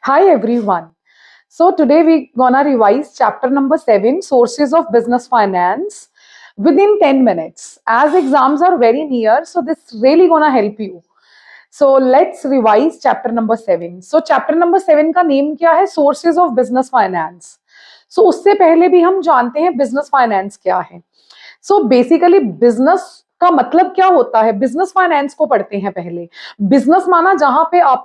Hi everyone. So today we gonna revise chapter number 7, sources of business finance, within 10 minutes. As exams are very near, so this really gonna help you. So let's revise chapter number 7. So chapter number 7 का name क्या है? Sources of business finance. So उससे पहले भी हम जानते हैं business finance क्या है. सो बेसिकली बिजनेस का मतलब क्या होता है? बिजनेस फाइनेंस को पढ़ते हैं पहले. बिजनेस माना जहां पे आप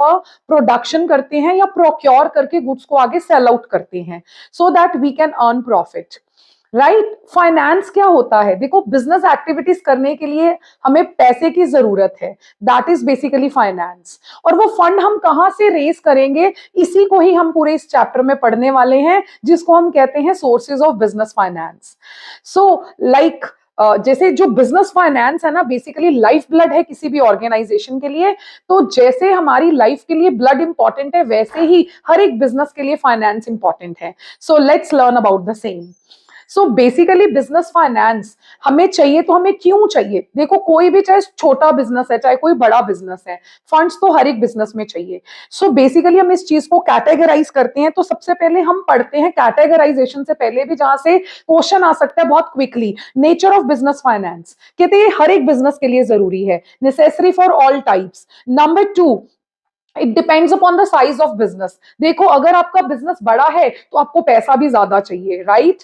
प्रोडक्शन करते हैं या प्रोक्योर करके गुड्स को आगे सेल आउट करते हैं so that we can earn profit. Right. Finance क्या होता है? देखो, बिजनेस एक्टिविटीज करने के लिए हमें पैसे की जरूरत है. That is basically finance. और वो फंड हम कहां से रेज करेंगे, इसी को ही हम पूरे इस चैप्टर में पढ़ने वाले हैं, जिसको हम कहते हैं sources of business finance. So like जैसे जो बिजनेस फाइनेंस है ना, बेसिकली लाइफ ब्लड है किसी भी ऑर्गेनाइजेशन के लिए. तो जैसे हमारी लाइफ के लिए ब्लड इंपॉर्टेंट है, वैसे ही हर एक बिजनेस के लिए फाइनेंस इंपॉर्टेंट है. So let's learn about the same. So basically business finance हमें चाहिए. तो हमें क्यों चाहिए? देखो, कोई भी, चाहे छोटा बिजनेस है चाहे कोई बड़ा बिजनेस है, फंड्स तो हर एक बिजनेस में चाहिए. सो बेसिकली हम इस चीज को कैटेगराइज करते हैं. तो सबसे पहले हम पढ़ते हैं कैटेगराइजेशन से पहले भी, जहां से क्वेश्चन आ सकता है बहुत quickly. Nature of business finance कहते हैं हर एक बिजनेस के लिए जरूरी है, necessary for all types. Number 2, it depends upon the size of business. देखो, अगर आपका बिजनेस बड़ा है तो आपको पैसा भी ज्यादा चाहिए. Right.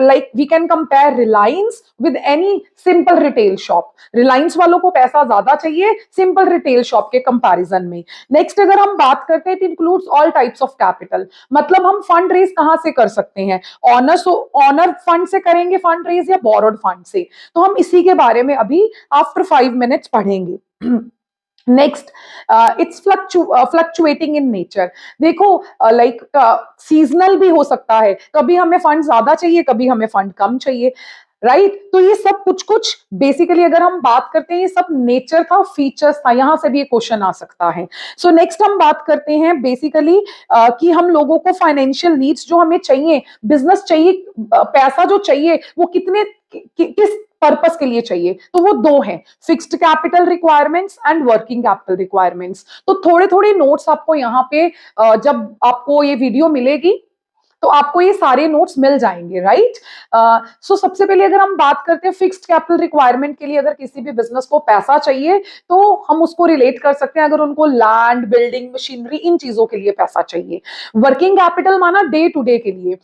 Like we can compare Reliance with any simple retail shop. Reliance वालों को पैसा ज्यादा चाहिए सिंपल रिटेल शॉप के कंपैरिजन में. नेक्स्ट, अगर हम बात करते हैं, it includes all types of capital. मतलब हम फंड रेज कहां से कर सकते हैं? ऑनर फंड से करेंगे फंड रेज, या बोरोड फंड से? तो हम इसी के बारे में अभी आफ्टर 5 मिनट्स पढ़ेंगे. Next, it's fluctuating in nature. देखो, लाइक सीजनल भी हो सकता है. कभी हमें फंड ज्यादा चाहिए, कभी हमें फंड कम चाहिए. राइट. तो ये सब कुछ कुछ बेसिकली अगर हम बात करते हैं, ये सब नेचर था, फीचर्स था. यहां से भी ये क्वेश्चन आ सकता है. सो नेक्स्ट हम बात करते हैं बेसिकली कि हम लोगों को फाइनेंशियल नीड्स जो हमें चाहिए, बिजनेस चाहिए, पैसा जो चाहिए वो कितने किस पर्पस के लिए चाहिए. तो वो दो हैं, fixed capital requirements and working capital requirements. तो थोड़े थोड़े नोट्स आपको यहाँ पे जब आपको ये वीडियो मिलेगी तो आपको ये सारे नोट्स मिल जाएंगे. राइट. सो सबसे पहले अगर हम बात करते हैं फिक्स्ड कैपिटल रिक्वायरमेंट के लिए, अगर किसी भी बिजनेस को पैसा चाहिए तो हम उसको रिलेट कर सकते हैं, अगर उनको लैंड, बिल्डिंग, मशीनरी, इन चीजों के लिए पैसा चाहिए. वर्किंग कैपिटल माना डे टू डे के लिए,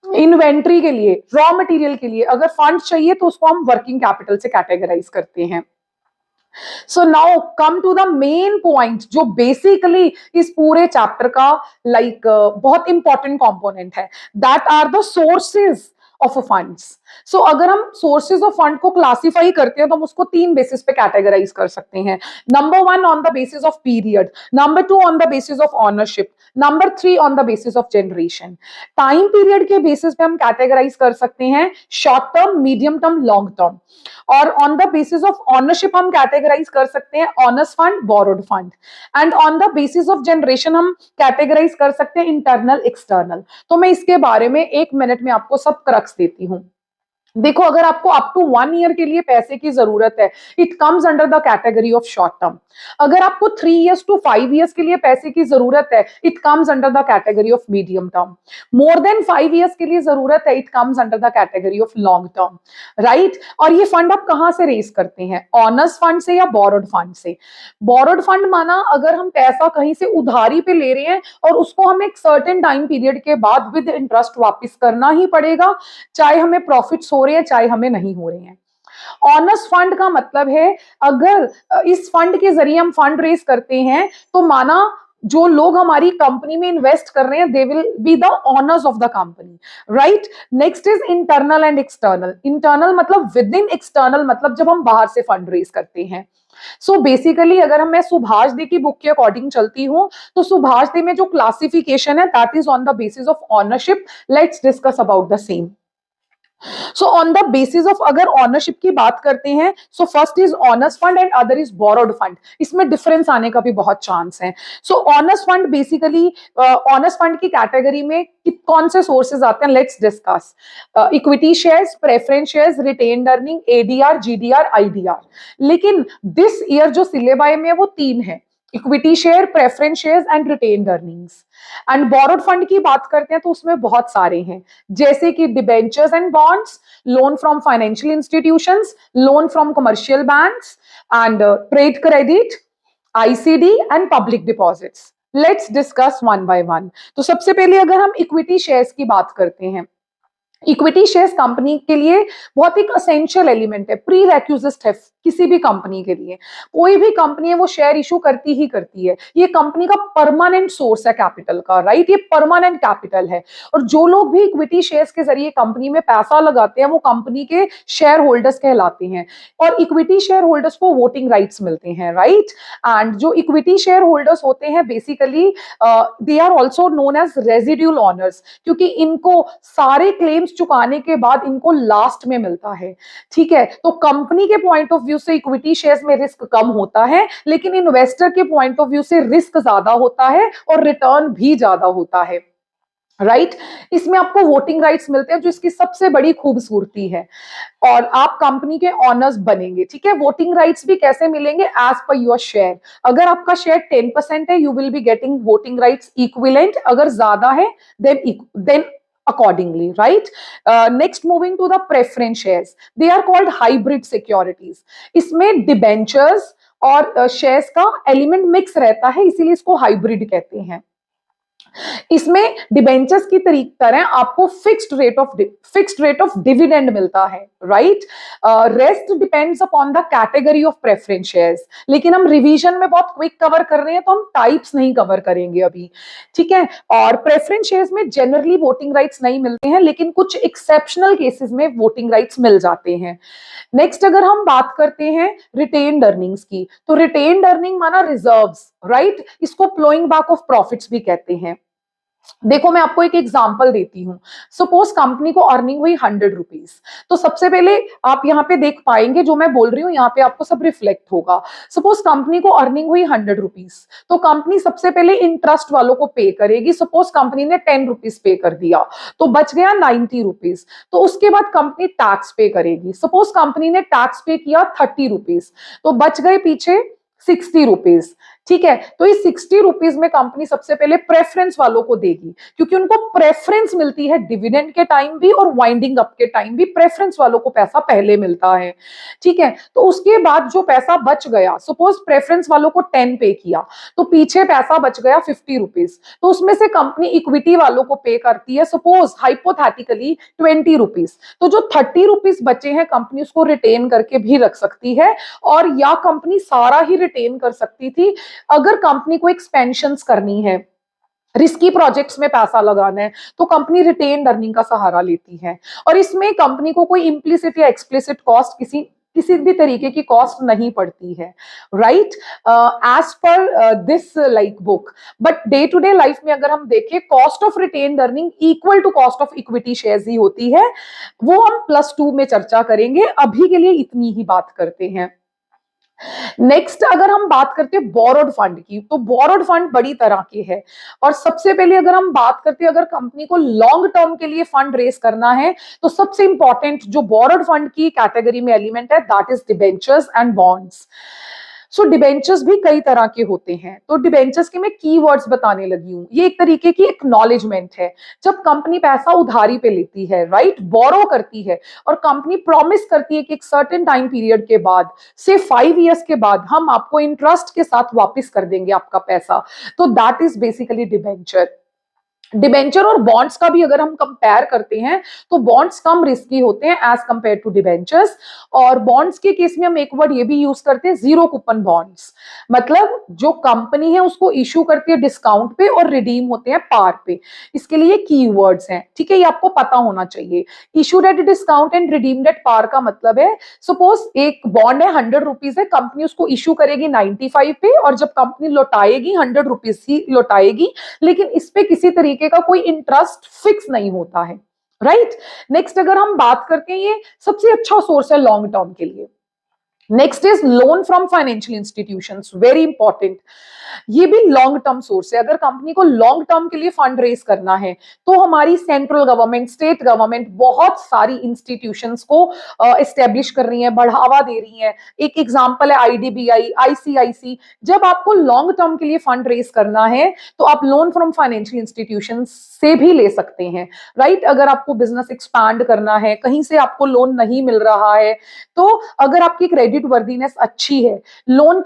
इन्वेंट्री के लिए, रॉ मटेरियल के लिए अगर फंड चाहिए तो उसको हम वर्किंग कैपिटल से कैटेगराइज करते हैं. So now come to the main point, जो बेसिकली इस पूरे चैप्टर का बहुत इंपॉर्टेंट कंपोनेंट है. That are the sources of funds. So अगर हम सोर्सेज ऑफ फंड को क्लासिफाई करते हैं तो हम उसको 3 बेसिस पे कैटेगराइज कर सकते हैं. Number 1 on the basis of period, number 2 on the basis of ownership, number 3 on the basis of generation. Time period के बेसिस पे हम कैटेगराइज कर सकते हैं short term, medium term, long term. और on the basis of ownership हम categorize कर सकते हैं owners fund, borrowed fund. And on the basis of generation हम कैटेगराइज कर सकते हैं इंटरनल, एक्सटर्नल. तो मैं इसके बारे में 1 मिनट में आपको सब क्रक्स देती हूं. देखो, अगर आपको अप टू 1 ईयर के लिए पैसे की जरूरत है, it comes under the category of short term. अगर आपको 3 इयर्स टू 5 इयर्स के लिए पैसे की जरूरत है, it comes under the category of medium term. More than 5 years के लिए जरूरत है, it comes under the category of long term. Right. और ये फंड आप कहां से रेज करते हैं? ऑनर्स फंड से या बोरोड फंड से? बोरोड फंड माना अगर हम पैसा कहीं से उधारी पे ले रहे हैं और उसको हमें एक सर्टेन टाइम पीरियड के बाद विद इंटरेस्ट वापस करना ही पड़ेगा, चाहे हमें प्रॉफिट्स हो रहे हैं चाहे हमें नहीं हो रहे हैं. ऑनर्स फंड का मतलब है अगर इस फंड के जरिए हम फंड रेज करते हैं तो माना जो लोग हमारी कंपनी में इन्वेस्ट कर रहे हैं, they will be the honours of the company. Right. Next is internal and external. Internal मतलब विद इन, एक्सटर्नल मतलब जब हम बाहर से फंड रेज करते हैं. सो बेसिकली अगर मैं सुभाष दे की बुक के अकॉर्डिंग चलती हूं तो सुभाष दे में जो क्लासिफिकेशन है that is on the basis of ownership. Let's discuss about the same. So on the basis of अगर ऑनरशिप की बात करते हैं, so first is owners fund and other is borrowed fund. इसमें डिफरेंस आने का भी बहुत चांस है. So owners fund basically, owners fund की कैटेगरी में कौन से सोर्सेज आते हैं? Let's discuss. Equity shares, preference shares, retained earning, ADR, GDR, IDR. लेकिन दिस ईयर जो सिलेबाई में वो 3 है. Equity share, preference shares and retained earnings. And borrowed fund की बात करते हैं तो उसमें बहुत सारे हैं, जैसे कि debentures and bonds, loan from financial institutions, loan from commercial banks and trade credit, ICD and public deposits. Let's discuss one by one. तो सबसे पहले अगर हम इक्विटी शेयर्स की बात करते हैं, इक्विटी शेयर्स कंपनी के लिए बहुत एक असेंशियल एलिमेंट है, प्री रेक्विजिट है किसी भी कंपनी के लिए। कोई भी कंपनी है वो शेयर इशू करती ही करती है। ये कंपनी का परमानेंट सोर्स है कैपिटल का, राइट, ये परमानेंट कैपिटल है। और जो लोग भी इक्विटी शेयर्स के जरिए कंपनी में पैसा लगाते हैं वो कंपनी के शेयर होल्डर्स कहलाते हैं। और इक्विटी शेयर होल्डर्स को वोटिंग राइट्स मिलते हैं, राइट। एंड जो इक्विटी शेयर होल्डर्स होते हैं basically they are also known as residual owners, क्योंकि इनको सारे क्लेम्स चुकाने के बाद इनको लास्ट में मिलता है। ठीक है, तो कंपनी के पॉइंट ऑफ व्यू से इक्विटी शेयर्स में रिस्क कम होता है, लेकिन इन्वेस्टर के पॉइंट ऑफ व्यू से रिस्क ज्यादा होता है और रिटर्न भी ज्यादा होता है, राइट। इसमें आपको वोटिंग राइट्स मिलते हैं जो इसकी सबसे बड़ी खूबसूरती है, और आप कंपनी के ऑनर्स बनेंगे। ठीक है, वोटिंग राइट्स भी कैसे मिलेंगे, एज पर योर शेयर। अगर आपका शेयर 10% है, you will be getting voting rights equivalent, अगर ज्यादा है then accordingly, right? Next, moving to the preference shares, they are called hybrid securities. इसमें डिबेंचर्स और शेयर्स का एलिमेंट मिक्स रहता है, इसीलिए इसको हाइब्रिड कहते हैं। इसमें डिबेंचर्स की तरह आपको फिक्स्ड रेट ऑफ डिविडेंड मिलता है, right. Rest depends upon the category of preference shares, लेकिन हम रिवीजन में बहुत क्विक कवर कर रहे हैं तो हम टाइप्स नहीं कवर करेंगे अभी, ठीक है। और प्रेफरेंस शेयर्स में जनरली वोटिंग राइट्स नहीं मिलते हैं, लेकिन कुछ एक्सेप्शनल केसेस में वोटिंग राइट्स मिल जाते हैं। नेक्स्ट, अगर हम बात करते हैं रिटेन्ड अर्निंग्स की, तो रिटेन्ड अर्निंग माना रिजर्व्स, राइट, इसको फ्लोइंग बैक ऑफ प्रॉफिट्स भी कहते हैं। देखो मैं आपको एक एग्जांपल देती हूं। सपोज कंपनी को अर्निंग हुई 100 रुपीज, तो सबसे पहले आप यहाँ पे देख पाएंगे जो मैं बोल रही हूँ यहाँ पे आपको सब रिफ्लेक्ट होगा। सपोज कंपनी को अर्निंग हुई 100 रुपीज, तो कंपनी सबसे पहले इंटरेस्ट वालों को पे करेगी। सपोज कंपनी ने 10 रुपीज पे कर दिया तो बच गया 90 रुपीज। तो उसके बाद कंपनी टैक्स पे करेगी। सपोज कंपनी ने टैक्स पे किया 30 रुपीज, तो बच गए पीछे 60 रुपीज। ठीक है, तो इस 60 रुपीज में कंपनी सबसे पहले प्रेफरेंस वालों को देगी, क्योंकि उनको प्रेफरेंस मिलती है डिविडेंड के टाइम भी और वाइंडिंग अप के टाइम भी, प्रेफरेंस वालों को पैसा पहले मिलता है। ठीक है, तो उसके बाद जो पैसा बच गया, सपोज प्रेफरेंस वालों को 10 पे किया, तो पीछे पैसा बच गया 50 रुपीज, तो उसमें से कंपनी इक्विटी वालों को पे करती है सपोज हाइपोथेटिकली 20 रुपीज। तो जो 30 रुपीज बचे हैं कंपनी उसको रिटेन करके भी रख सकती है, और या कंपनी सारा ही रिटेन कर सकती थी अगर कंपनी को एक्सपेंशंस करनी है, रिस्की प्रोजेक्ट्स में पैसा लगाना है, तो कंपनी रिटेन्ड अर्निंग का सहारा लेती है। और इसमें कंपनी को कोई इम्प्लिसिट या एक्सप्लिसिट कॉस्ट किसी भी तरीके की कॉस्ट नहीं पड़ती है, right, as per this like book. But day to day life में अगर हम देखें, cost of retained earning equal to cost of equity shares ही होती है। वो हम +2 में चर्चा करेंगे, अभी के लिए इतनी ही बात करते हैं। नेक्स्ट, अगर हम बात करते हैं बोरोड फंड की, तो बोरोड फंड बड़ी तरह के हैं। और सबसे पहले अगर हम बात करते हैं, अगर कंपनी को लॉन्ग टर्म के लिए फंड रेस करना है, तो सबसे इंपॉर्टेंट जो बोरोड फंड की कैटेगरी में एलिमेंट है, that is debentures and bonds. So debentures भी कई तरह के होते हैं, तो डिबेंचर्स के मैं कीवर्ड्स बताने लगी हूं। ये एक तरीके की एक्नॉलेजमेंट है, जब कंपनी पैसा उधारी पे लेती है, राइट, बोरो करती है, और कंपनी प्रॉमिस करती है कि एक सर्टेन टाइम पीरियड के बाद, से 5 इयर्स के बाद हम आपको इंटरेस्ट के साथ वापस कर देंगे आपका पैसा, तो that is basically debenture. Debenture और बॉन्ड्स का भी अगर हम कंपेयर करते हैं, तो बॉन्ड्स कम रिस्की होते हैं एज कंपेयर टू डिबेंचर्स। और बॉन्ड्स के केस में हम एक वर्ड ये भी यूज करते हैं, जीरो कूपन बॉन्ड्स, मतलब जो कंपनी है उसको इशू करती है डिस्काउंट पे और रिडीम होते हैं पार पे। इसके लिए कीवर्ड्स हैं, ठीक है, ये आपको पता होना चाहिए। Issued at discount and redeemed at par का मतलब है, सपोज एक बॉन्ड है 100 रुपीज है, कंपनी उसको इशू करेगी 95 पे, और जब कंपनी लौटाएगी 100 रुपीज ही लौटाएगी, लेकिन इस पे किसी तरीके का कोई इंटरेस्ट फिक्स नहीं होता है, राइट। नेक्स्ट, अगर हम बात करते हैं, ये सबसे अच्छा सोर्स है लॉन्ग टर्म के लिए। Next is loan from financial institutions, very important. ये भी लॉन्ग टर्म सोर्स है। अगर कंपनी को लॉन्ग टर्म के लिए फंड रेज करना है तो हमारी सेंट्रल गवर्नमेंट, स्टेट गवर्नमेंट बहुत सारी इंस्टीट्यूशंस को एस्टेब्लिश कर रही है, बढ़ावा दे रही है। एक एग्जांपल है आईडीबीआई, आईसीआईसी। जब आपको लॉन्ग टर्म के लिए फंड रेज करना है तो आप लोन फ्रॉम फाइनेंशियल इंस्टीट्यूशन से भी ले सकते हैं, राइट। अगर आपको बिजनेस एक्सपांड करना है, कहीं से आपको लोन नहीं मिल रहा है, तो अगर आपकी क्रेडिट वर्दीनेस अच्छी है, लोन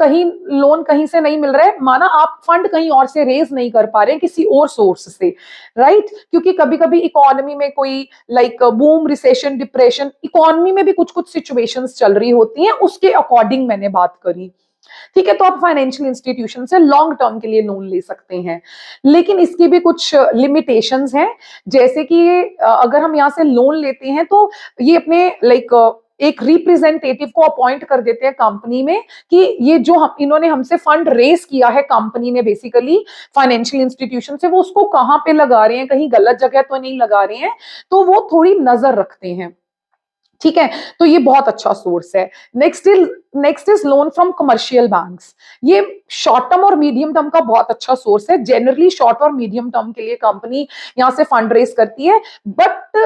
कहीं से नहीं मिल रहा है, माना आप फंड कहीं और से रेज नहीं कर पा रहे हैं किसी और सोर्स से, राइट। क्योंकि कभी कभी इकोनॉमी में कोई like boom, recession, depression, economy में भी कुछ कुछ सिचुएशंस चल रही होती हैं, उसके अकॉर्डिंग मैंने बात करी, ठीक है। तो आप फाइनेंशियल इंस्टीट्यूशन से लॉन्ग टर्म के लिए लोन ले सकते हैं, लेकिन इसकी भी कुछ लिमिटेशंस हैं। जैसे कि अगर हम यहाँ से लोन लेते हैं तो ये अपने लाइक एक रिप्रेजेंटेटिव को अपॉइंट कर देते हैं कंपनी में कि ये जो हम इन्होंने हमसे फंड रेस किया है कंपनी ने, बेसिकली फाइनेंशियल इंस्टीट्यूशन से, वो उसको कहाँ पे लगा रहे हैं, कहीं गलत जगह तो नहीं लगा रहे हैं, तो वो थोड़ी नजर रखते हैं, ठीक है। तो ये बहुत अच्छा सोर्स है। Next is loan from commercial banks. ये शॉर्ट टर्म और मीडियम टर्म का बहुत अच्छा सोर्स है। जनरली शॉर्ट और मीडियम टर्म के लिए कंपनी यहां से फंड रेज करती है, बट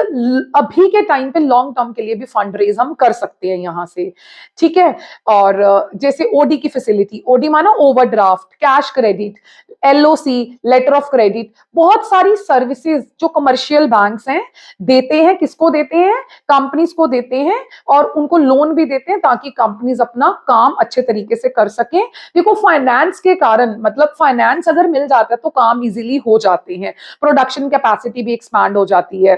अभी के टाइम पे लॉन्ग टर्म के लिए भी फंड रेज हम कर सकते हैं यहां से, ठीक है। और जैसे ओडी की फैसिलिटी, ओडी माना overdraft, cash credit, LOC, letter of credit, बहुत सारी सर्विसेज जो कमर्शियल बैंक्स हैं देते हैं। किसको देते हैं? कंपनीज को देते हैं, और उनको लोन भी देते हैं ताकि कंपनीज अपना काम अच्छे तरीके से कर सकें। देखो फाइनेंस के कारण, मतलब फाइनेंस अगर मिल जाता है तो काम इजीली हो जाते हैं, प्रोडक्शन कैपेसिटी भी एक्सपैंड हो जाती है,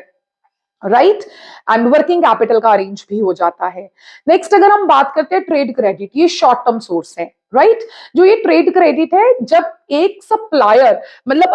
राइट, एंड वर्किंग कैपिटल का अरेंज भी हो जाता है। नेक्स्ट अगर हम बात करते हैं ट्रेड क्रेडिट, ये शॉर्ट टर्म सोर्स है, राइट। जो ये ट्रेड क्रेडिट है, जब एक सप्लायर, मतलब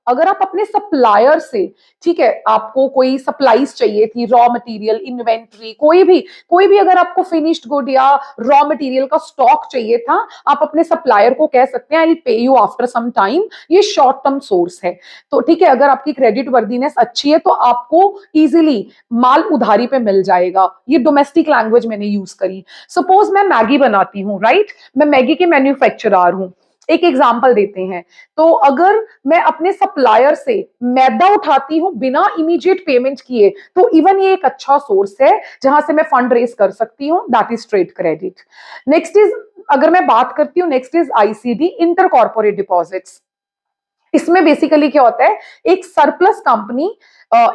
अगर आप अपने सप्लायर से, ठीक है, आपको कोई सप्लाईज चाहिए थी, रॉ मटेरियल, इन्वेंट्री, कोई भी अगर आपको फिनिश्ड गुड या रॉ मटेरियल का स्टॉक चाहिए था, आप अपने सप्लायर को कह सकते हैं I will pay you after some time. ये शॉर्ट टर्म सोर्स है। तो ठीक है, अगर आपकी क्रेडिट वर्दीनेस अच्छी है तो आपको इजीली माल उधारी पे मिल जाएगा। ये डोमेस्टिक लैंग्वेज मैंने यूज करी। सपोज मैं मैगी बनाती हूँ, राइट, मैं मैगी के मैन्युफैक्चरर हूं, एक एग्जांपल देते हैं। तो अगर मैं अपने सप्लायर से मैदा उठाती हूं बिना इमीडिएट पेमेंट किए, तो इवन ये एक अच्छा सोर्स है जहां से मैं फंड रेज कर सकती हूं, that is trade credit. Next is, अगर मैं बात करती हूँ, next is ICD, inter corporate deposits. इसमें बेसिकली क्या होता है, एक सरप्लस कंपनी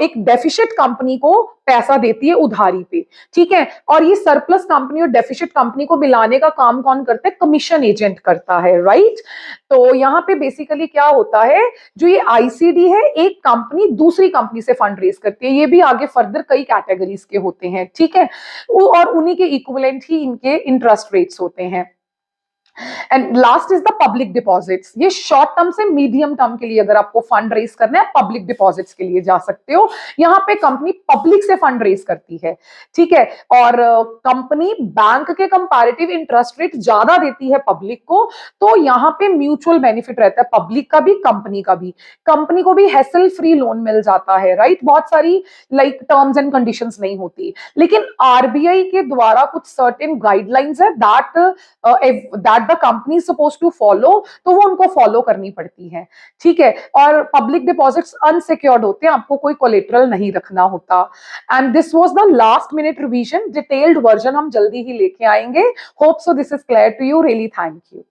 एक डेफिशिट कंपनी को पैसा देती है उधारी पे, ठीक है। और ये सरप्लस कंपनी और डेफिशिट कंपनी को मिलाने का काम कौन करता है? कमीशन एजेंट करता है, राइट। तो यहाँ पे बेसिकली क्या होता है, जो ये आईसीडी है, एक कंपनी दूसरी कंपनी से फंड रेज करती है। ये भी आगे फर्दर कई कैटेगरीज के होते हैं, ठीक है, और उन्हीं के इक्विवेलेंट ही इनके इंटरेस्ट रेट्स होते हैं। And last is the public deposits. ये शॉर्ट टर्म से मीडियम टर्म के लिए अगर आपको फंड रेज करना है, पब्लिक डिपॉजिट्स के लिए जा सकते हो। यहाँ पे कंपनी पब्लिक से फंड रेज करती है, ठीक है, और कंपनी बैंक के कंपैरेटिव इंटरेस्ट रेट ज्यादा देती है पब्लिक को, तो यहाँ पे म्यूचुअल बेनिफिट रहता है, पब्लिक का भी, कंपनी का भी। कंपनी को भी हैसल फ्री लोन मिल जाता है, राइट। बहुत सारी लाइक टर्म्स एंड कंडीशंस नहीं होती, लेकिन आरबीआई के द्वारा कुछ सर्टेन गाइडलाइंस है that the company suppose to follow, तो वो उनको फॉलो करनी पड़ती है, ठीक है। और पब्लिक डिपॉजिट्स अनसिक्योर्ड होते हैं, आपको कोई कोलेटरल नहीं रखना होता। And this was the last minute revision. Detailed version हम जल्दी ही लेके आएंगे। Hope so this is clear to you. Really thank you.